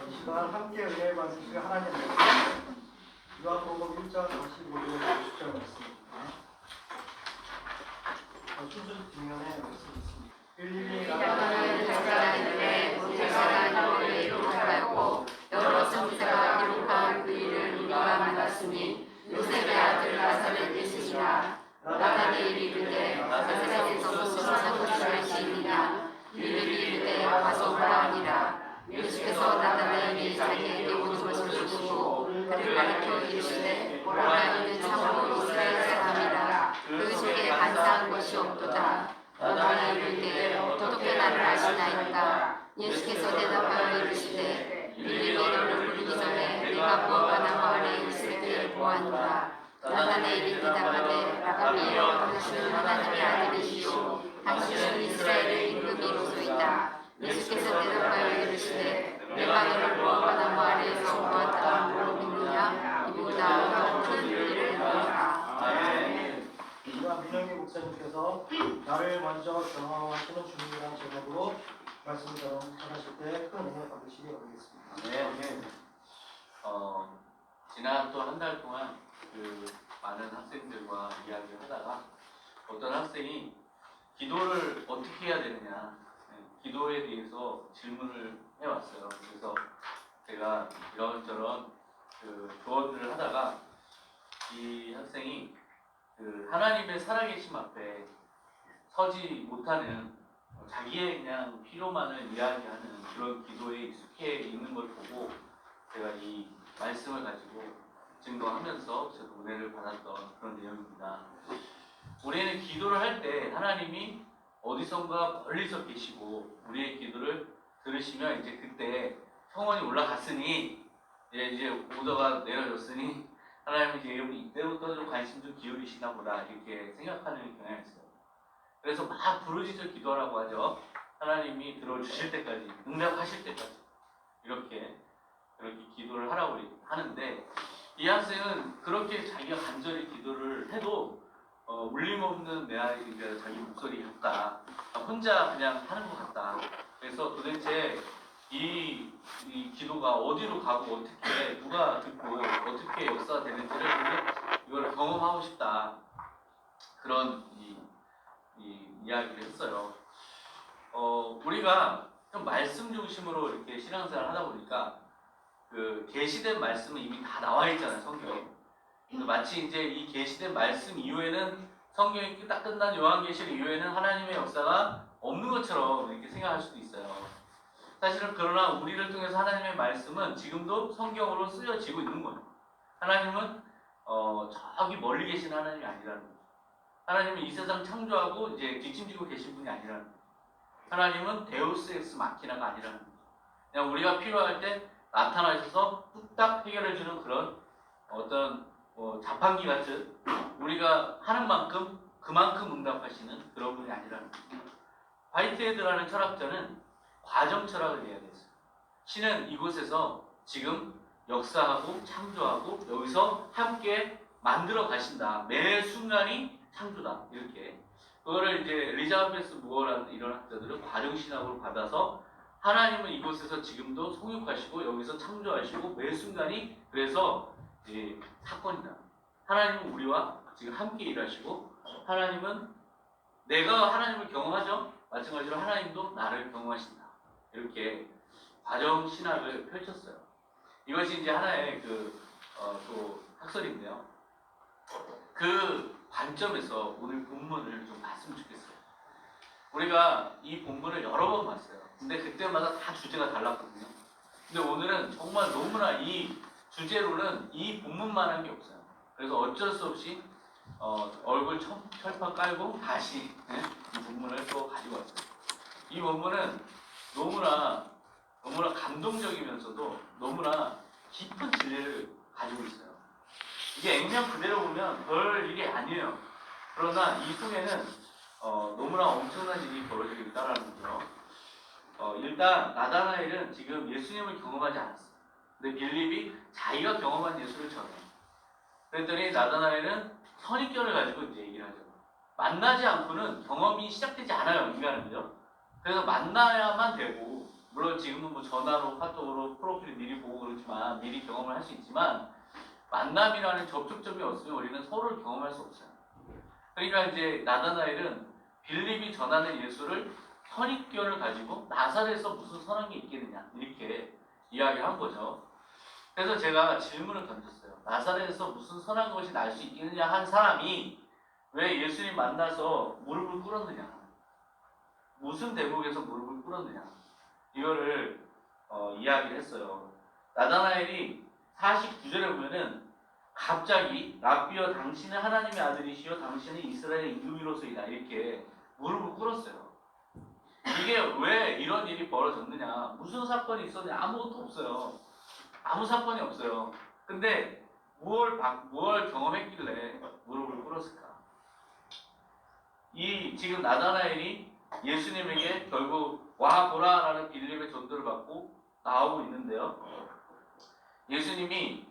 이 시간 함께 은혜의 말씀을 하나님 말씀 요한복음 1장 45절에서 50절 말씀입니다. 순서 뒷면에 말씀이 있습니다. 빌립이 나가는 자가 있는데 모태가 너를 기록하였고 여러 선지자가 기록한 그 일을 우리가 만났으니 요셉의 아들 나사렛 예수니라. 나다나엘이 이르되 나사렛에서 소생한 것을 시이니라. 빌립이 이르되 와서 보라 하니라. 예수께서 나다나엘이 자기에게 오는 것을 보시고 그를 가리켜 이르시되 보라 이는 참으로 이스라엘 사람이라. 그 속에 반사한 것이 없도다. 나다나엘이 이르되 어떻게 나를 아시나이까. 예수께서 대답하여 이르시되 빌립이 너를 부르기 전에 내가 무화과나무 아래에 있을 때에 보았노라. 나다나엘이 대답하되 라비여 당신은 하나님의 아들이시오 당신은 이스라엘의 임금이로소이다. 예수께서 대답하여 이르시되 내가 너를 무화과나무 아래에서 보았다 하고 믿느냐. 이보다 더 큰 일을 보리라. 우리가 민영희 목사님께서 나를 먼저 경험하시는 주님이라는 제목으로 말씀을 전하실 때 큰 은혜 받으시기 바라겠습니다. 네. 지난 또 한 달 동안 그 많은 학생들과 이야기를 하다가 어떤 학생이 기도를 어떻게 해야 되느냐, 기도에 대해서 질문을 해왔어요. 그래서 제가 이런저런 그 조언들을 하다가 이 학생이 그 하나님의 살아계심 앞에 서지 못하는 자기의 그냥 피로만을 이야기하는 그런 기도에 익숙해 있는 걸 보고 제가 이 말씀을 가지고 증거하면서 저도 은혜를 받았던 그런 내용입니다. 우리는 기도를 할 때 하나님이 어디선가 멀리서 계시고 우리의 기도를 들으시면 이제 그때 평원이 올라갔으니 이제 오더가 내려졌으니 하나님이 이제 이때부터 좀 관심 좀 기울이시나 보다 이렇게 생각하는 경향이 있어요. 그래서 막 부르짖어 기도하라고 하죠. 하나님이 들어주실 때까지, 응답하실 때까지 이렇게 기도를 하라고 하는데 이 학생은 그렇게 자기가 간절히 기도를 해도 울림없는 내 아이가 자기 목소리 같다. 혼자 그냥 하는 것 같다. 그래서 도대체 이 기도가 어디로 가고 어떻게 누가 듣고 어떻게 역사가 되는지를 이걸 경험하고 싶다. 그런 이야기를 했어요. 우리가 좀 말씀 중심으로 이렇게 신앙생활을 하다 보니까 그 계시된 말씀은 이미 다 나와 있잖아요, 성경에. 마치 이제 이 계시된 말씀 이후에는 성경이 딱 끝난 요한계시록 이후에는 하나님의 역사가 없는 것처럼 이렇게 생각할 수도 있어요. 사실은 그러나 우리를 통해서 하나님의 말씀은 지금도 성경으로 쓰여지고 있는 거예요. 하나님은 저기 멀리 계신 하나님이 아니라는 거예요. 하나님은 이 세상 창조하고 이제 뒷짐지고 계신 분이 아니라는 거예요. 하나님은 데우스 엑스 마키나가 아니라는 거예요. 그냥 우리가 필요할 때 나타나셔서 뚝딱 해결해주는 그런 어떤 자판기 같은 우리가 하는 만큼 그만큼 응답하시는 그런 분이 아니라는 거예요. 화이트헤드라는 철학자는 과정 철학을 이야기했어요. 신은 이곳에서 지금 역사하고 창조하고 여기서 함께 만들어 가신다. 매 순간이 창조다. 이렇게. 그거를 이제 엘리자베스 무어라는 이런 학자들은 과정신학으로 받아서 하나님은 이곳에서 지금도 성육하시고 여기서 창조하시고 매 순간이 그래서 이제 사건이다. 하나님은 우리와 지금 함께 일하시고 하나님은 내가 하나님을 경험하죠. 마찬가지로 하나님도 나를 경험하신다. 이렇게 과정 신학을 펼쳤어요. 이것이 이제 하나의 또 학설인데요. 그 관점에서 오늘 본문을 좀 봤으면 좋겠어요. 우리가 이 본문을 여러 번 봤어요. 근데 그때마다 다 주제가 달랐거든요. 근데 오늘은 정말 너무나 이 주제로는 이 본문만한 게 없어요. 그래서 어쩔 수 없이 얼굴 철판 깔고 다시 이 본문을 또 가지고 왔어요. 이 본문은 너무나 감동적이면서도 너무나 깊은 진리를 가지고 있어요. 이게 액면 그대로 보면 별 일이 아니에요. 그러나 이 속에는 너무나 엄청난 일이 벌어지고 있다는 거죠. 일단 나다나엘은 지금 예수님을 경험하지 않았어요. 근데 빌립이 자기가 경험한 예수를 전해요. 그랬더니 나다나엘은 선입견을 가지고 이제 얘기를 하죠. 만나지 않고는 경험이 시작되지 않아요, 인간은요. 그래서 만나야만 되고 물론 지금은 뭐 전화로 카톡으로 프로필 미리 보고 그렇지만 미리 경험을 할 수 있지만 만남이라는 접촉점이 없으면 우리는 서로를 경험할 수 없어요. 그러니까 이제 나다나엘은 빌립이 전하는 예수를 선입견을 가지고 나사렛에서 무슨 선한 게 있겠느냐 이렇게 이야기한 거죠. 그래서 제가 질문을 던졌어요. 나사렛에서 무슨 선한 것이 날 수 있겠느냐 한 사람이 왜 예수님 만나서 무릎을 꿇었느냐, 무슨 대목에서 무릎을 꿇었느냐 이거를 이야기를 했어요. 나다나엘이 49절에 보면은 갑자기 랍비여 당신은 하나님의 아들이시요 당신은 이스라엘의 이름이로소이다 이렇게 무릎을 꿇었어요. 이게 왜 이런 일이 벌어졌느냐, 무슨 사건이 있었느냐, 아무것도 없어요. 아무 사건이 없어요. 근데 뭘 경험했길래 무릎을 꿇었을까? 이 지금 나다나엘이 예수님에게 결국 와 보라라는 빌립의 전도를 받고 나오고 있는데요. 예수님이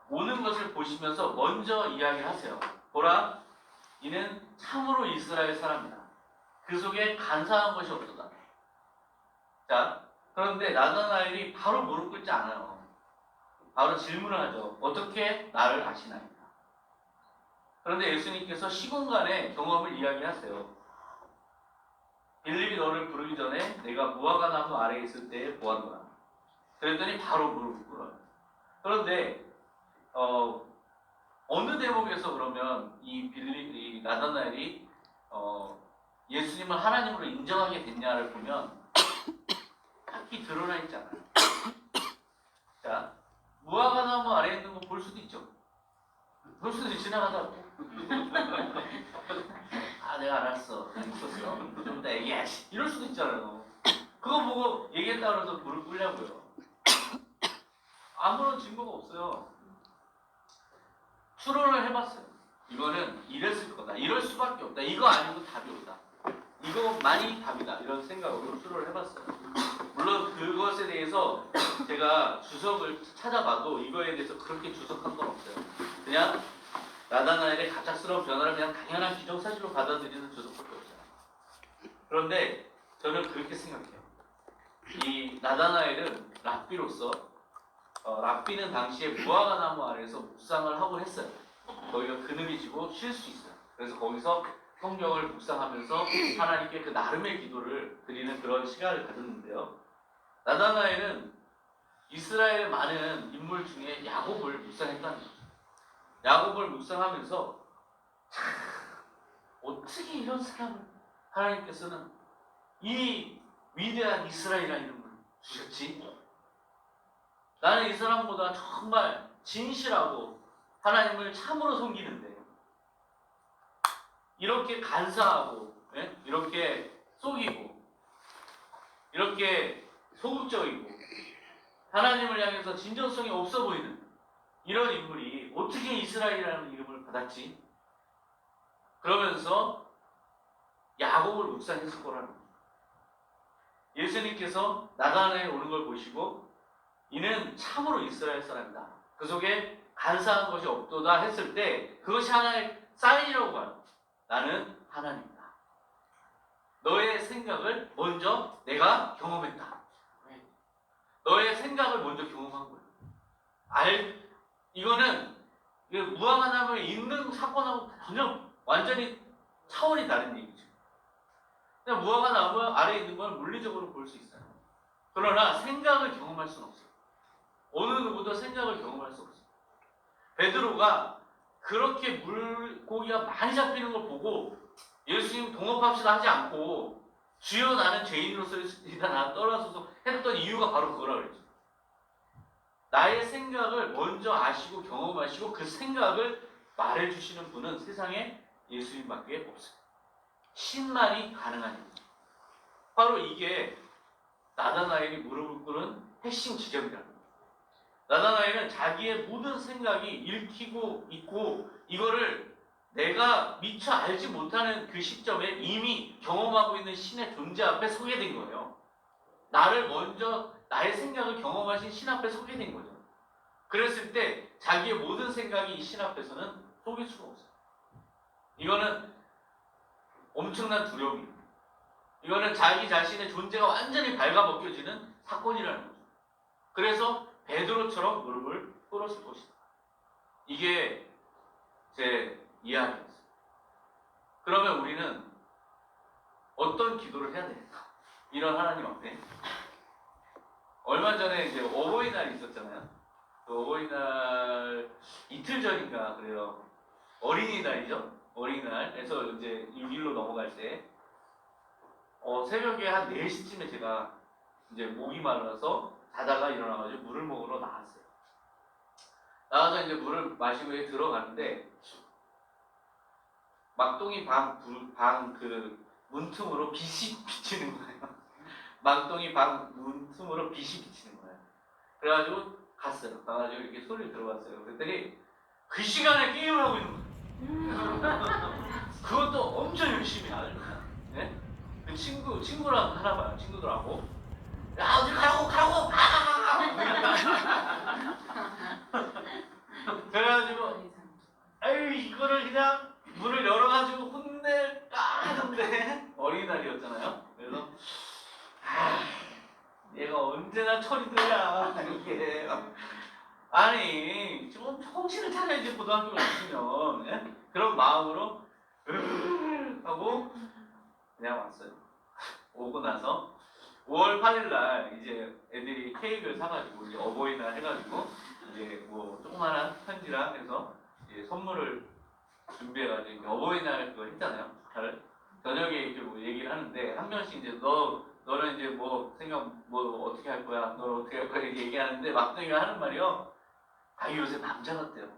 오는 것을 보시면서 먼저 이야기를 하세요. 보라, 이는 참으로 이스라엘 사람이다. 그 속에 간사한 것이 없도다. 자, 그런데 나다나엘이 바로 무릎 꿇지 않아요. 바로 질문을 하죠. 어떻게 나를 아시나이까? 그런데 예수님께서 시공간의 경험을 이야기하세요. 빌립이 너를 부르기 전에 내가 무화과 나무 아래에 있을 때에 보았노라. 그랬더니 바로 무릎을 꿇어요. 그런데 어느 대목에서 그러면 이 나다나엘이 예수님을 하나님으로 인정하게 됐냐를 보면 딱히 드러나 있지 않아요. 자, 무화과 나무 아래에 있는 거 볼 수도 있죠. 볼 수도 지나가다고. 아, 내가 알았어. 있었어. 좀 이따 얘기하지. 이럴 수도 있잖아요. 그거 보고 얘기했다 그래서 무릎 꿇냐고요. 아무런 증거가 없어요. 추론을 해봤어요. 이거는 이랬을 거다. 이럴 수밖에 없다. 이거 아니고 답이 없다. 이거만이 답이다. 이런 생각으로 추론을 해봤어요. 물론 그것에 대해서 제가 주석을 찾아봐도 이거에 대해서 그렇게 주석한 건 없어요. 그냥 나다나엘의 갑작스러운 변화를 그냥 당연한 기정사실로 받아들이는 주석밖에 없어요. 그런데 저는 그렇게 생각해요. 이 나다나엘은 랍비로서 랍비는 당시에 무화과 나무 아래에서 묵상을 하고 했어요. 거기가 그늘이 지고 쉴 수 있어요. 그래서 거기서 성경을 묵상하면서 하나님께 그 나름의 기도를 드리는 그런 시간을 가졌는데요. 나다나엘은 이스라엘의 많은 인물 중에 야곱을 묵상했다는 거죠. 야곱을 묵상하면서 참, 어떻게 이런 사람을 하나님께서는 이 위대한 이스라엘이라는 이름을 주셨지? 나는 이 사람보다 정말 진실하고 하나님을 참으로 섬기는데 이렇게 간사하고 이렇게 속이고 이렇게 소극적이고 하나님을 향해서 진정성이 없어 보이는 이런 인물이 어떻게 이스라엘이라는 이름을 받았지? 그러면서 야곱을 묵상했을 거라는 거예요. 예수님께서 나다나엘 오는 걸 보시고 이는 참으로 이스라엘 사람이다. 그 속에 간사한 것이 없도다 했을 때 그것이 하나의 사인이라고 봐요. 나는 하나님이다. 너의 생각을 먼저 내가 경험했다. 너의 생각을 먼저 경험한 거예요. 이거는 무화과 나무에 있는 사건하고 전혀 완전히 차원이 다른 얘기죠. 그냥 무화과 나무 아래에 있는 건 물리적으로 볼 수 있어요. 그러나 생각을 경험할 수는 없어요. 어느 누구도 생각을 경험할 수 없어요. 베드로가 그렇게 물고기가 많이 잡히는 걸 보고 예수님 동업합시다 하지 않고 주여 나는 죄인으로서 일단 나 떨어져서 했던 이유가 바로 그거라 그랬죠. 나의 생각을 먼저 아시고 경험하시고 그 생각을 말해주시는 분은 세상에 예수님밖에 없어요. 신만이 가능한 일이죠. 바로 이게 나다나엘이 무릎을 꿇은 핵심 지점이라는 거예요. 나다나엘은 자기의 모든 생각이 읽히고 있고 이거를 내가 미처 알지 못하는 그 시점에 이미 경험하고 있는 신의 존재 앞에 서게 된 거예요. 나를 먼저 나의 생각을 경험하신 신 앞에 서게 된 거죠. 그랬을 때 자기의 모든 생각이 이 신 앞에서는 속일 수가 없어요. 이거는 엄청난 두려움입니다. 이거는 자기 자신의 존재가 완전히 발가벗겨지는 사건이라는 거죠. 그래서 베드로처럼 무릎을 꿇었을 것이다. 이게 제 이야기였어요. 그러면 우리는 어떤 기도를 해야 되겠다. 이런 하나님 앞에. 얼마 전에 이제 어버이날이 있었잖아요. 그 어버이날 이틀 전인가 그래요. 어린이날이죠. 어린이날에서 이제 6일로 넘어갈 때 새벽에 한 4시쯤에 제가 이제 목이 말라서 자다가 일어나가지고 물을 먹으러 나왔어요. 나와서 이제 물을 마시고 들어가는데 막동이 방 그 문틈으로 빛이 비치는 거예요. 막동이 방 문틈으로 빛이 비치는 거예요. 그래가지고 갔어요. 가가지고 이렇게 소리를 들어봤어요. 그랬더니 그 시간에 게임을 하고 있는 거예요. 그것도 엄청 열심히 하는 거야. 네? 그 친구랑 하나 봐요. 친구들하고. 야, 어디 가라고! 그래가지고, 에이, 이거를 그냥 문을 열어가지고 혼낼까 하는데, 어린이날이었잖아요. 그래서, 얘가 언제나 철이들야, 이게. 아니, 좀 정신을 차려야지, 고등학교 갔으면. 예? 그런 마음으로, 하고, 그냥 왔어요. 오고 나서, 5월 8일날 이제 애들이 케이크를 사가지고 이제 어버이날 해가지고 이제 뭐 조그만한 편지랑 해서 이제 선물을 준비해가지고 이제 어버이날 그거 했잖아요. 저녁에 이렇게 뭐 얘기를 하는데 한 명씩 이제 너는 이제 뭐 생각 뭐 어떻게 할 거야? 너 어떻게 할 거야? 이렇게 얘기하는데 막둥이가 하는 말이요. 아 요새 남자 같대요.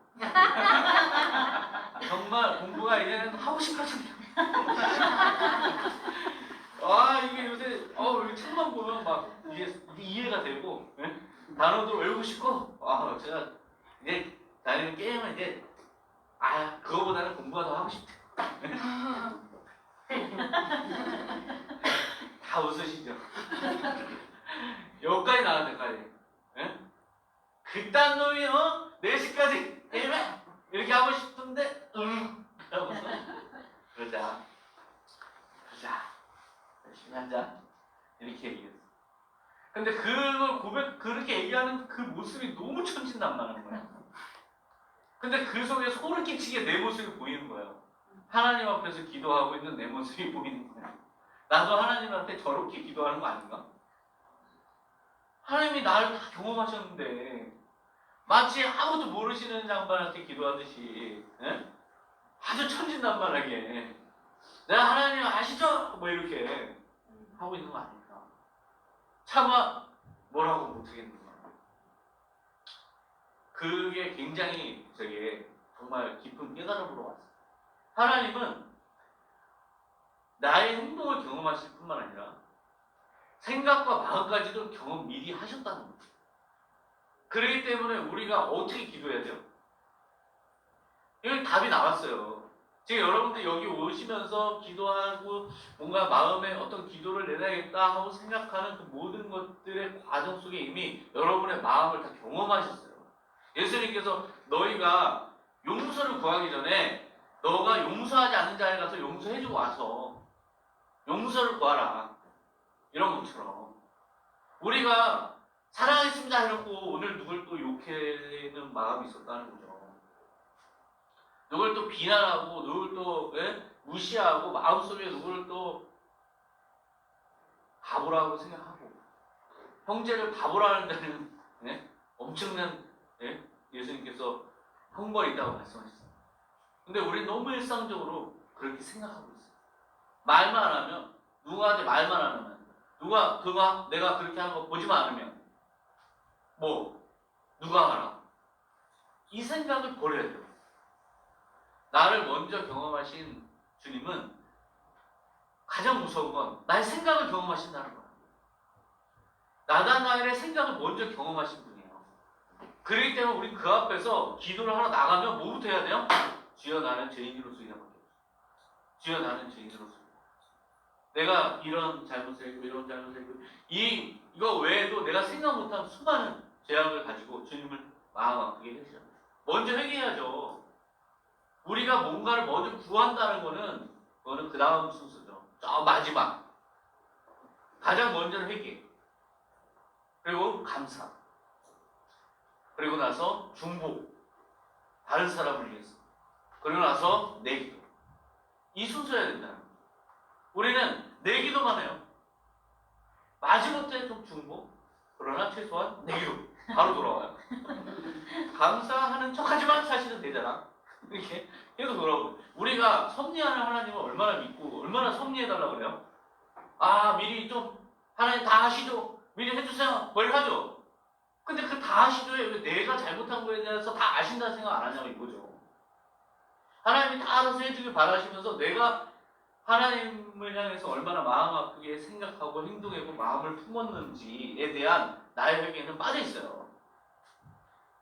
정말 공부가 이제는 하고 싶어지네요. 이게 요새 여기 책만 보면 막 이게 이해가 되고 단어도 외우고 싶고 제가 이제 다니는 게임은 이제 그거보다는 공부가 더 하고 싶대. 다 웃으시죠? 여기까지 나왔는데까지 그딴 놈이 4시까지 게임해 이렇게 하고 싶은데 그러고서 그러자 열심히 하자 이렇게 얘기했어. 근데 그걸 그렇게 얘기하는 그 모습이 너무 천진난만한 거야. 근데 그 속에 소름 끼치게 내 모습이 보이는 거예요. 하나님 앞에서 기도하고 있는 내 모습이 보이는 거야. 나도 하나님한테 저렇게 기도하는 거 아닌가? 하나님이 나를 다 경험하셨는데 마치 아무도 모르시는 장반한테 기도하듯이 아주 천진난만하게 내가 하나님 아시죠? 뭐 이렇게 하고 있는 거 아닐까? 차마 뭐라고 못하겠는 거야. 그게 굉장히 정말 깊은 깨달음으로 왔어요. 하나님은 나의 행동을 경험하실 뿐만 아니라 생각과 마음까지도 경험 미리 하셨다는 거죠. 그렇기 때문에 우리가 어떻게 기도해야 돼요? 여기 답이 나왔어요. 지금 여러분들 여기 오시면서 기도하고 뭔가 마음에 어떤 기도를 내놔야겠다 하고 생각하는 그 모든 것들의 과정 속에 이미 여러분의 마음을 다 경험하셨어요. 예수님께서 너희가 용서를 구하기 전에 너가 용서하지 않는 자에 가서 용서해주고 와서 용서를 구하라. 이런 것처럼 우리가 사랑했습니다 해놓고 오늘 누굴 또 욕하는 마음이 있었다는 거죠. 누굴 또 비난하고 누굴 또 무시하고 마음속에 누굴 또 바보라고 생각하고 형제를 바보라는 데는 엄청난 예수님께서 형벌이 있다고 말씀하셨어요. 근데 우리 너무 일상적으로 그렇게 생각하고 있어요. 말만 안 하면 누구한테 말만 안 하면 내가 그렇게 하는 거 보지만 않으면 누가 하나 이 생각을 버려야 돼요. 나를 먼저 경험하신 주님은 가장 무서운 건 나의 생각을 경험하신다는 거야. 나의 생각을 먼저 경험하신 분이에요. 그렇기 때문에 우리 그 앞에서 기도를 하러 나가면 뭐부터 해야 돼요? 주여 나는 죄인으로서 이라고 해요. 주여 나는 죄인으로서 내가 이런 잘못을 했고 이런 잘못을 했고 이거 외에도 내가 생각 못한 수많은 죄악을 가지고 주님을 마음 아프게 해주셔요. 먼저 회개해야죠. 우리가 뭔가를 먼저 구한다는 그거는 그 다음 순서죠. 저 마지막. 가장 먼저는 회개. 그리고 감사, 그리고 나서 중보, 다른 사람을 위해서, 그리고 나서 내기도. 이 순서여야 된다는 거예요. 우리는 내기도만 해요. 마지못해 좀 중보, 그러나 최소한 내기도 바로 돌아와요. 감사하는 척하지만 사실은 되잖아. 이렇게 계속 돌아오고. 우리가 섭리하는 하나님을 얼마나 믿고 얼마나 섭리해달라고 그래요? 아, 미리 좀 하나님 다 하시죠. 미리 해주세요. 뭘 하죠. 근데 그 다 하시죠에 왜 내가 잘못한 거에 대해서 다 아신다는 생각 안 하냐고 이거죠. 하나님이 다 알아서 해주길 바라시면서 내가 하나님을 향해서 얼마나 마음 아프게 생각하고 행동하고 마음을 품었는지에 대한 나의 회개는 빠져 있어요.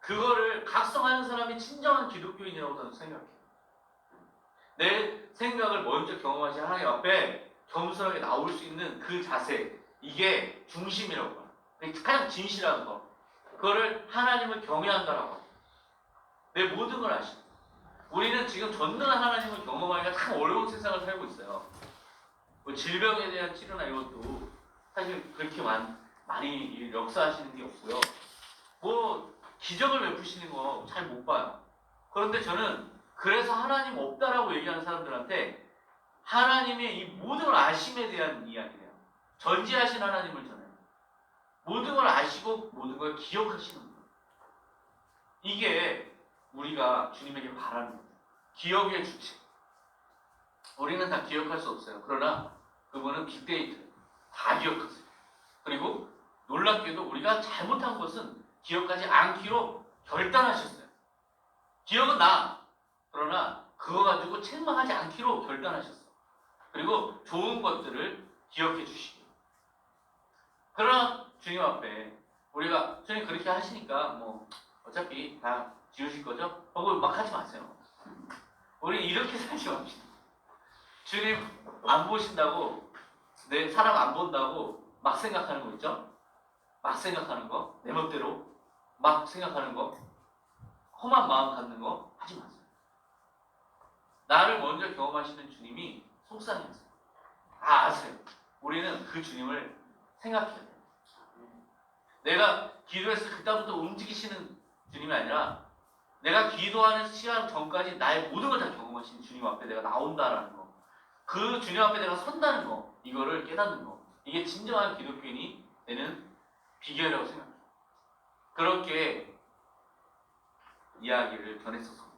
그거를 각성하는 사람이 진정한 기독교인이라고 저는 생각해요. 내 생각을 먼저 경험하신 하나님 앞에 겸손하게 나올 수 있는 그 자세, 이게 중심이라고 해요. 가장 진실한 거. 그거를 하나님을 경외한다라고 해요. 내 모든 걸 아시는. 우리는 지금 전능한 하나님을 경험하기가 참 어려운 세상을 살고 있어요. 뭐 질병에 대한 치료나 이것도 사실 그렇게 많이 역사하시는 게 없고요. 뭐 기적을 베푸시는 거 잘 못 봐요. 그런데 저는 그래서 하나님 없다라고 얘기하는 사람들한테 하나님의 이 모든 걸 아심에 대한 이야기예요. 전지하신 하나님을 전해요. 모든 걸 아시고 모든 걸 기억하시는 거예요. 이게 우리가 주님에게 바라는 거예요. 기억의 주체. 우리는 다 기억할 수 없어요. 그러나 그분은 빅데이터 다 기억하세요. 그리고 놀랍게도 우리가 잘못한 것은 기억하지 않기로 결단하셨어요. 기억은 나. 그러나 그거 가지고 책망하지 않기로 결단하셨어. 그리고 좋은 것들을 기억해 주시고. 그러나 주님 앞에 우리가 주님 그렇게 하시니까 뭐 어차피 다 지우실 거죠? 하고 막 하지 마세요. 우리 이렇게 살지 맙시다. 주님 안 보신다고, 내 사람 안 본다고 막 생각하는 거 있죠? 막 생각하는 거, 내 멋대로 막 생각하는 거, 험한 마음 갖는 거 하지 마세요. 나를 먼저 경험하시는 주님이 속상해하세요. 다 아세요. 우리는 그 주님을 생각해야 돼요. 내가 기도해서 그때부터 움직이시는 주님이 아니라 내가 기도하는 시간 전까지 나의 모든 걸 다 경험하시는 주님 앞에 내가 나온다라는 거, 그 주님 앞에 내가 선다는 거, 이거를 깨닫는 거, 이게 진정한 기독교인이 되는 비결이라고 생각해요. 그렇게 이야기를 전했었습니다.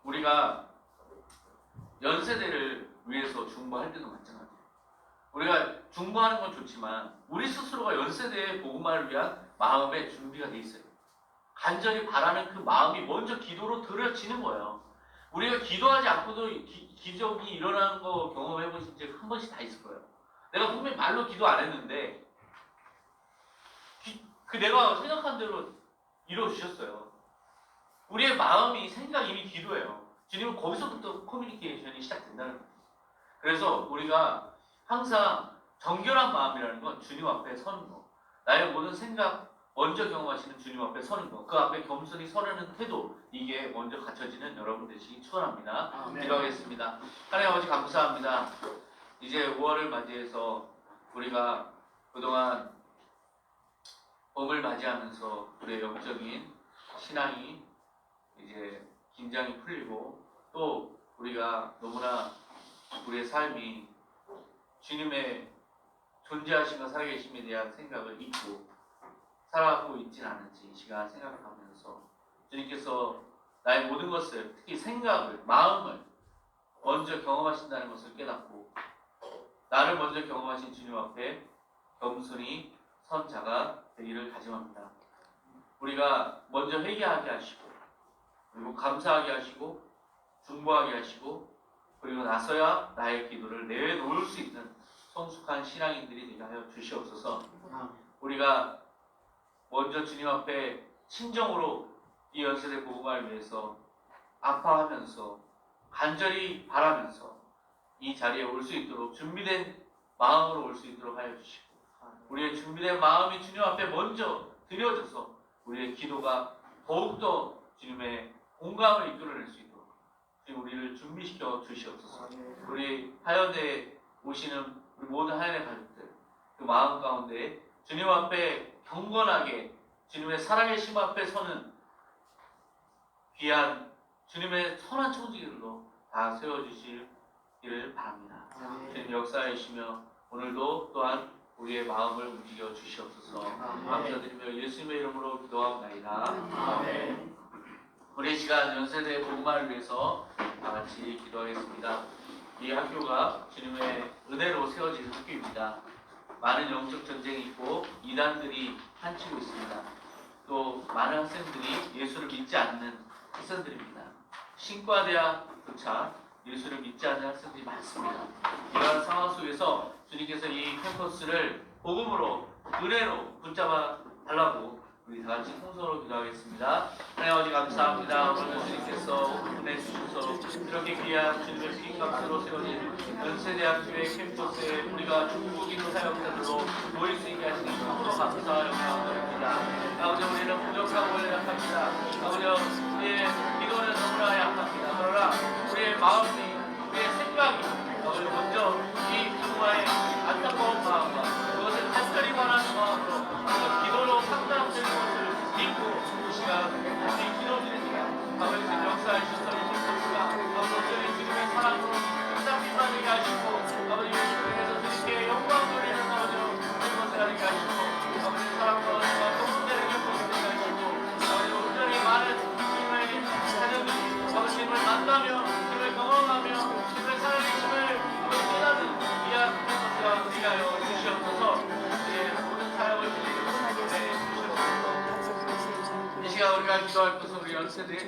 우리가 연세대를 위해서 중보할 때도 마찬가지예요. 우리가 중보하는 건 좋지만 우리 스스로가 연세대의 복음화를 위한 마음의 준비가 돼 있어요. 간절히 바라는 그 마음이 먼저 기도로 들여지는 거예요. 우리가 기도하지 않고도 기적이 일어나는 거 경험해 보신 적 한 번씩 다 있을 거예요. 내가 분명히 말로 기도 안 했는데 내가 생각한 대로 이루어주셨어요. 우리의 마음이, 생각이 이미 기도예요. 주님은 거기서부터 커뮤니케이션이 시작된다는 거예요. 그래서 우리가 항상 정결한 마음이라는 건 주님 앞에 서는 거, 나의 모든 생각 먼저 경험하시는 주님 앞에 서는 거, 그 앞에 겸손히 서려는 태도, 이게 먼저 갖춰지는 여러분 되시기 축원합니다. 기도하겠습니다. 하나님 아버지 감사합니다. 이제 5월을 맞이해서 우리가 그동안 봄을 맞이하면서 우리의 영적인 신앙이 이제 긴장이 풀리고, 또 우리가 너무나 우리의 삶이 주님의 존재하심과 살아계심에 대한 생각을 잊고 살아가고 있진 않은지 이 시간 생각하면서 주님께서 나의 모든 것을, 특히 생각을, 마음을 먼저 경험하신다는 것을 깨닫고 나를 먼저 경험하신 주님 앞에 겸손히 선 자가 되기를 다짐합니다. 우리가 먼저 회개하게 하시고, 그리고 감사하게 하시고, 중보하게 하시고, 그리고 나서야 나의 기도를 내놓을 수 있는 성숙한 신앙인들이 되게 하여 주시옵소서. 우리가 먼저 주님 앞에 친정으로 이 연세대 복음화를 위해서 아파하면서 간절히 바라면서 이 자리에 올 수 있도록 준비된 마음으로 올 수 있도록 하여 주시고, 우리의 준비된 마음이 주님 앞에 먼저 드려져서 우리의 기도가 더욱더 주님의 공감을 이끌어낼 수 있도록 주님 우리를 준비시켜 주시옵소서. 우리 하연대에 오시는 우리 모든 하연의 가족들, 그 마음 가운데 주님 앞에 경건하게 주님의 사랑의 심 앞에 서는 귀한 주님의 선한 청지기로 다 세워주시기를 바랍니다. 주님 역사해 주시며 오늘도 또한 우리의 마음을 움직여 주시옵소서. 감사드리며 예수님의 이름으로 기도합니다. 아멘. 우리 시간 연세대 복음화를 위해서 다 같이 기도하겠습니다. 이 학교가 주님의 은혜로 세워진 학교입니다. 많은 영적 전쟁이 있고 이단들이 한치고 있습니다. 또 많은 학생들이 예수를 믿지 않는 학생들입니다. 신과대학조차 예수를 믿지 않는 학생들이 많습니다. 이러한 상황 속에서 주님께서 이 캠퍼스를 복음으로 은혜로 붙잡아 달라고 우리 다 같이 통성으로 기도하겠습니다. 하나님 아버지 감사합니다. 오늘 주님께서 은혜 주셔서 이렇게 귀한 주님의 피값으로 세워진 연세대학교의 캠퍼스에 우리가 중국인도 사역자들로 모일 수 있게 하시니 참으로 감사하여 영광드립니다. 아버지 우리는 부족하고 연약합니다. 아버지 우리의 기도는 너무나 약합니다. 그러나 우리의 마음이 우리의 생각이 아버지 먼저 이 부모의 안타까운 마음과 그것을 단절히 원하는 마음으로 기도로 상담되는 것을 믿고 이 시간 우리 기도드리는 시간 아버지 주님 역사해 주셔서 이 캠퍼스가 아버지 주님의 사랑으로 끝장이 나게 하시고 아버지 예수님께서 주님께 영광 돌리는 아버지 캠퍼스가 되게 하시고 아버지 사랑과 동문대를 겪어주게 하시고 아버지 온전히 많은 주님의 자녀들이 아버지 주님을 만나며 주님을 경험하며 주님의 살아계심을 깨닫는 귀한 캠퍼스가 되게 하여 주시옵소서. 모든 사역을 이 시간 우리가 기도할 것은 우리 연세대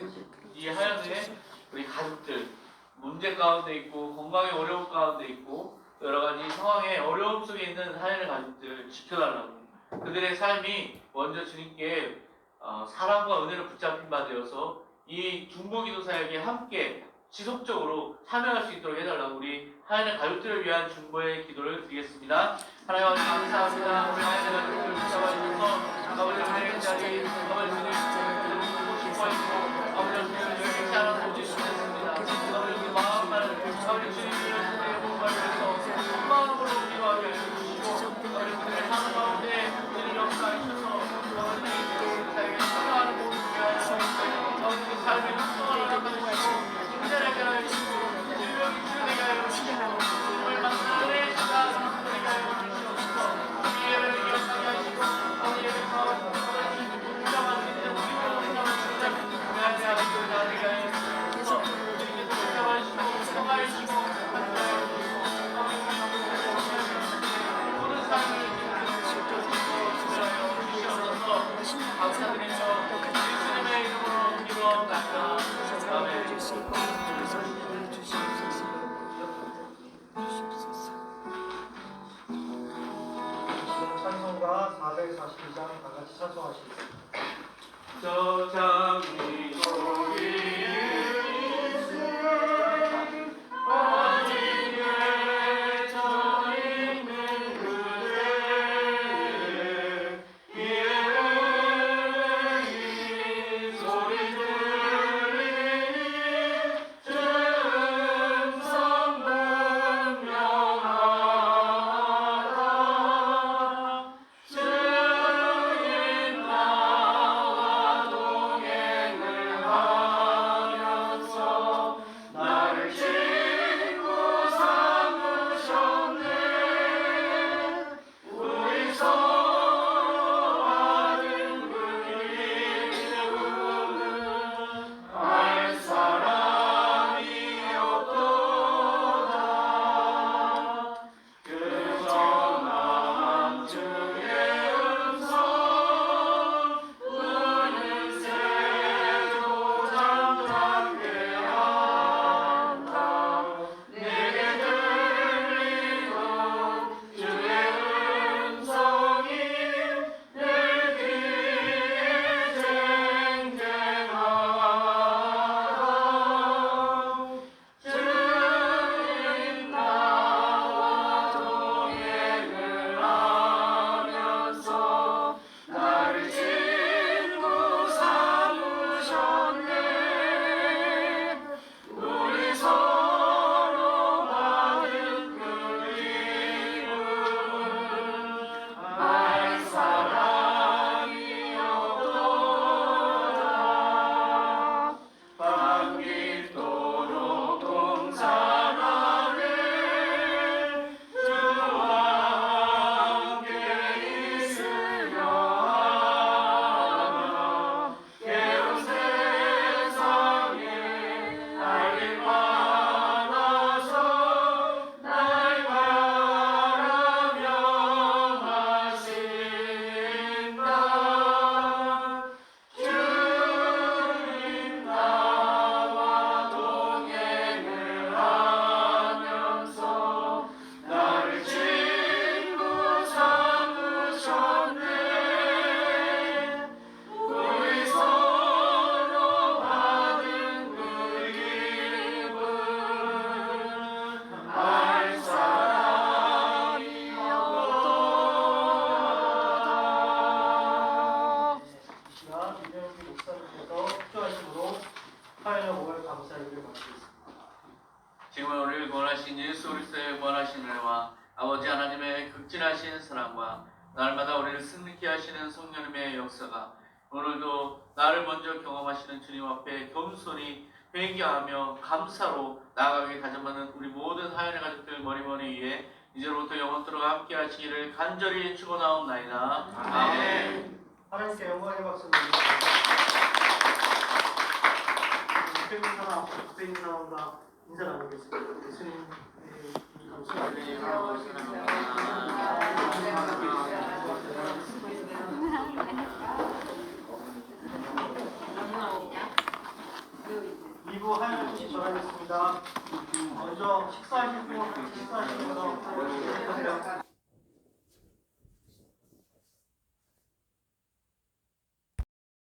이 하연의 우리 가족들 문제 가운데 있고 건강의 어려움 가운데 있고 여러 가지 상황의 어려움 속에 있는 하연의 가족들 지켜달라고 그들의 삶이 먼저 주님께 사랑과 은혜를 붙잡힌 바 되어서 이 중보기도 사역에 함께 지속적으로 참여할 수 있도록 해달라고 우리 하연의 가족들을 위한 중보의 기도를 드리겠습니다. 하나님 아버지 감사합니다. 우리 하연의 가족들을 붙잡아주셔서 아버지 은혜의 자리 아버지 주님 보고 싶어했고 아버지 주님을 열심히 하라고 해주셨습니다. 아버지 우리 마음을 아버지 주님을 우리의 몸을 위해서 큰 마음으로 기도하게 해주시고 아버지 그들의 사는 가운데 주님 역사하셔서 아버지 자에게 참여하는 모든 귀한 아버지 그 삶의 풍성을 허락하시고 친절하게 하여 주시고 질병이 치유되게 하여 주시고 주님을 만나는 시간 되게 하여 주시옵소서. 우리 예배를 기억하게 하시고 아버지 예배에서 아버지 분명한 믿음의 우리로 분명한 주님 우리한테 하나님을 나되게 하여 주시옵소서. 주님께서 붙잡아주시고 평화해 주시고 함께하여 주시고 아버지 모든 삶을 주시옵소서. 감사드리며 예수님의 이름으로 기도합니다. 아멘. 찬송가 442장 다 같이 찬송하시겠습니다. 저장이 소리 구원하신 예수 그리스도의 무한하신 은혜와 아버지 하나님의 극진하신 사랑과 날마다 우리를 승리케 하시는 성령님의 역사가 오늘도 나를 먼저 경험하시는 주님 앞에 겸손히 회개하며 감사로 나아가게 다짐하는 우리 모든 하얀의 가족들 머리머리 위에 이제로부터 영원토록 함께 하시기를 간절히 축원하옵나이다. 아멘. 하나님께 영광의 박수 드립니다. 앞에 있는 사람, 앞에 있는 사람과 인사 나누겠습니다. 예수님 감사합니다.